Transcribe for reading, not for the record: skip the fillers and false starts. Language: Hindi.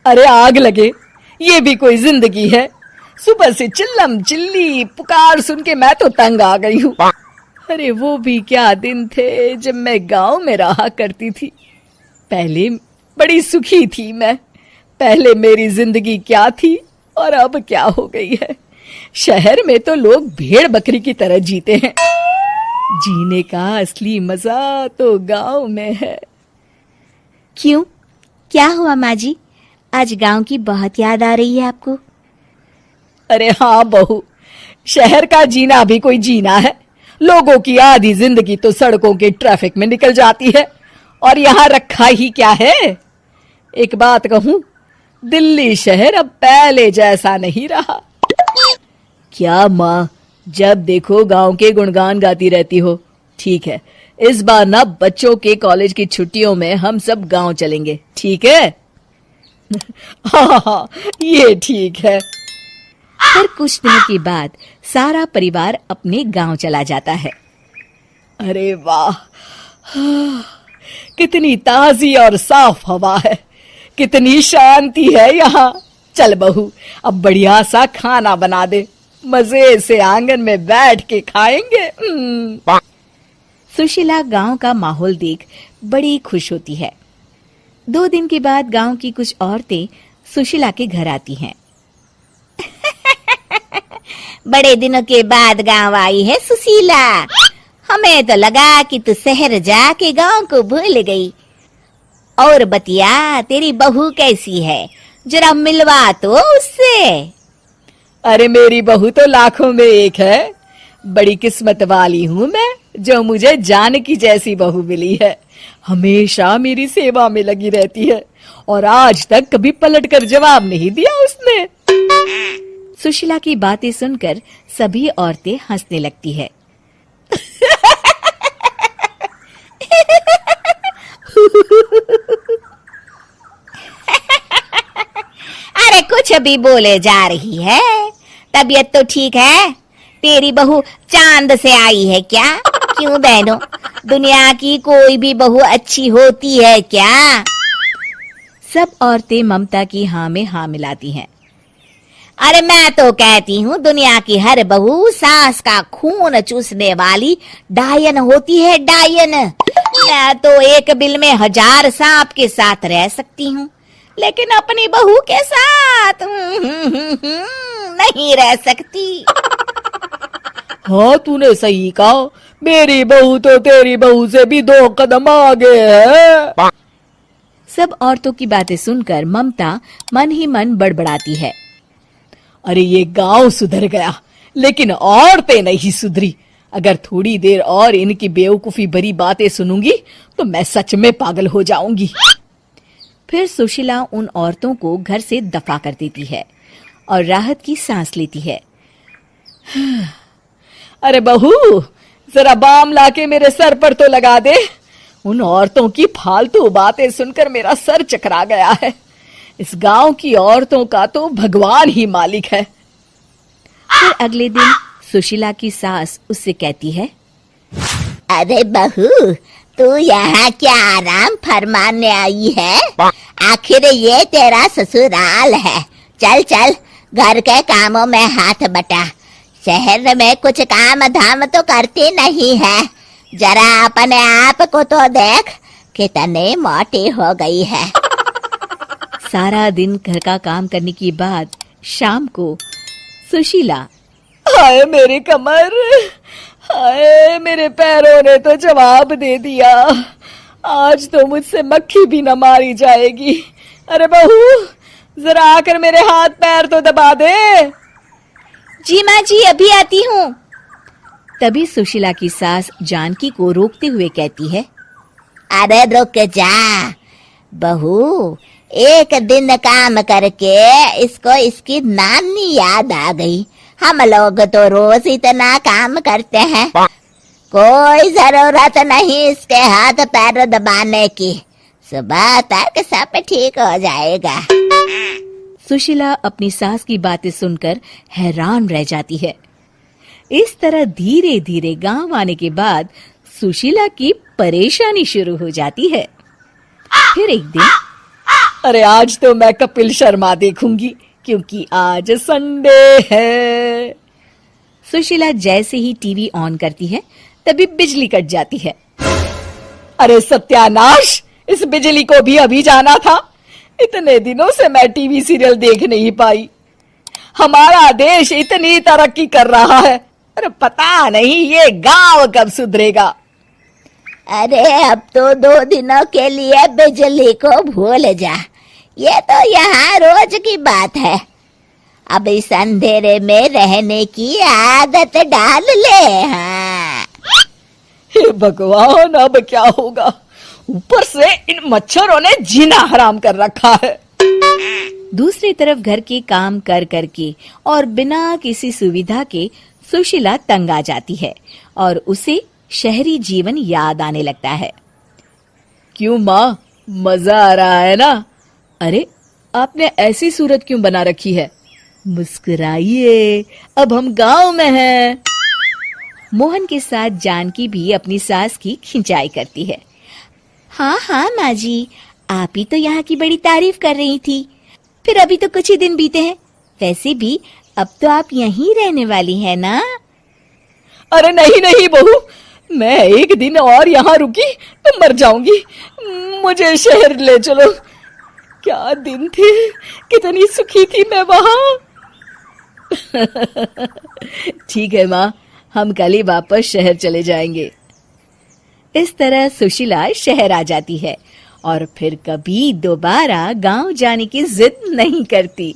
अरे आग लगे, ये भी कोई जिंदगी है। सुबह से चिल्लम चिल्ली पुकार सुन के मैं तो तंग आ गई हूँ। अरे वो भी क्या दिन थे जब मैं गांव में रहा करती थी। पहले बड़ी सुखी थी मैं। पहले मेरी जिंदगी क्या थी और अब क्या हो गई है। शहर में तो लोग भेड़ बकरी की तरह जीते हैं। जीने का असली मजा तो गांव में है। क्यों, क्या हुआ माँ जी? आज गांव की बहुत याद आ रही है आपको? अरे हाँ बहू, शहर का जीना भी कोई जीना है। लोगों की आधी जिंदगी तो सड़कों के ट्रैफिक में निकल जाती है और यहाँ रखा ही क्या है। एक बात कहूँ, दिल्ली शहर अब पहले जैसा नहीं रहा। क्या माँ, जब देखो गांव के गुणगान गाती रहती हो। ठीक है, इस बार ना बच्चों के कॉलेज की छुट्टियों में हम सब गांव चलेंगे, ठीक है? हाँ, ये ठीक है। फिर कुछ दिनों के बाद सारा परिवार अपने गांव चला जाता है। अरे वाह, कितनी ताजी और साफ हवा है, कितनी शांति है यहाँ। चल बहू, अब बढ़िया सा खाना बना दे, मजे से आंगन में बैठ के खाएंगे। सुशीला गांव का माहौल देख बड़ी खुश होती है। 2 दिन के बाद गांव की कुछ औरतें सुशीला के घर आती हैं। बड़े दिनों के बाद गांव आई है सुशीला। हमें तो लगा कि तू शहर जाके गांव को भूल गई। और बतिया, तेरी बहू कैसी है? जरा मिलवा तो उससे। अरे मेरी बहू तो लाखों में एक है। बड़ी किस्मत वाली हूँ मैं जो मुझे जानकी जैसी बहू मिली है। हमेशा मेरी सेवा में लगी रहती है और आज तक कभी पलट कर जवाब नहीं दिया उसने। सुशीला की बातें सुनकर सभी औरतें हंसने लगती है। अरे कुछ भी बोले जा रही है। तबीयत तो ठीक है? तेरी बहू चांद से आई है क्या? क्यों बहनों, दुनिया की कोई भी बहू अच्छी होती है क्या? सब औरतें ममता की हाँ में हाँ मिलाती हैं। अरे मैं तो कहती हूँ दुनिया की हर बहू सास का खून चूसने वाली डायन होती है, डायन। मैं तो एक बिल में 1000 सांप के साथ रह सकती हूँ, लेकिन अपनी बहू के साथ नहीं रह सकती। हाँ, तूने सही कहा। मेरी बहू तो तेरी बहू से भी 2 कदम आगे है। सब औरतों की बातें सुनकर ममता मन ही मन बड़बड़ाती है। अरे ये गांव सुधर गया, लेकिन औरतें नहीं सुधरी। अगर थोड़ी देर और इनकी बेवकूफी भरी बातें सुनूंगी तो मैं सच में पागल हो जाऊंगी। फिर सुशीला उन औरतों को घर से दफा कर देती है और राहत की सांस लेती है। अरे बहू, जरा बाम लाके मेरे सर पर तो लगा दे। उन औरतों की फालतू बातें सुनकर मेरा सर चकरा गया है। इस गांव की औरतों का तो भगवान ही मालिक है। फिर अगले दिन सुशीला की सास उससे कहती है, अरे बहू, तू यहाँ क्या आराम फरमाने आई है? आखिर ये तेरा ससुराल है। चल चल, घर के कामों में हाथ बटा। शहर में कुछ काम धाम तो करती नहीं है। जरा अपने आप को तो देख, कितनी मोटी हो गई है। सारा दिन घर का काम करने के बाद शाम को सुशीला, हाय मेरी कमर, हाय मेरे पैरों ने तो जवाब दे दिया। आज तो मुझसे मक्खी भी न मारी जाएगी। अरे बहू, जरा आकर मेरे हाथ पैर तो दबा दे। जी माँ जी, अभी आती हूँ। तभी सुशीला की सास जानकी को रोकते हुए कहती है, अरे रुक जा बहू, एक दिन काम करके इसको इसकी नानी याद आ गई। हम लोग तो रोज इतना काम करते हैं, कोई जरूरत नहीं इसके हाथ पैर दबाने की। सुबह तक सब ठीक हो जाएगा। सुशीला अपनी सास की बातें सुनकर हैरान रह जाती है। इस तरह धीरे धीरे गांव आने के बाद सुशीला की परेशानी शुरू हो जाती है। फिर एक दिन, अरे आज तो मैं कपिल शर्मा देखूंगी क्योंकि आज संडे है। सुशीला जैसे ही टीवी ऑन करती है तभी बिजली कट जाती है। अरे सत्यानाश, इस बिजली को भी अभी जाना था। इतने दिनों से मैं टीवी सीरियल देख नहीं पाई। हमारा देश इतनी तरक्की कर रहा है, अरे पता नहीं ये गांव कब सुधरेगा। अरे अब तो 2 दिनों के लिए बिजली को भूल जा, ये तो यहाँ रोज की बात है। अब इस अंधेरे में रहने की आदत डाल ले। हाँ। हे भगवान, अब क्या होगा? ऊपर से इन मच्छरों ने जीना हराम कर रखा है। दूसरी तरफ घर के काम कर करके और बिना किसी सुविधा के सुशीला तंग आ जाती है और उसे शहरी जीवन याद आने लगता है। क्यों माँ, मजा आ रहा है ना? अरे आपने ऐसी सूरत क्यों बना रखी है? मुस्कुराइए, अब हम गांव में हैं। मोहन के साथ जानकी भी अपनी सास की खिंचाई करती है। हाँ हाँ माँ जी, आप ही तो यहाँ की बड़ी तारीफ कर रही थी। फिर अभी तो कुछ ही दिन बीते हैं, वैसे भी अब तो आप यहीं रहने वाली है ना? अरे नहीं नहीं बहू, मैं एक दिन और यहाँ रुकी तो मर जाऊंगी। मुझे शहर ले चलो। क्या दिन थे, कितनी सुखी थी मैं वहां। ठीक है माँ, हम कल ही वापस शहर चले जाएंगे। इस तरह सुशीला शहर आ जाती है और फिर कभी दोबारा गांव जाने की जिद नहीं करती।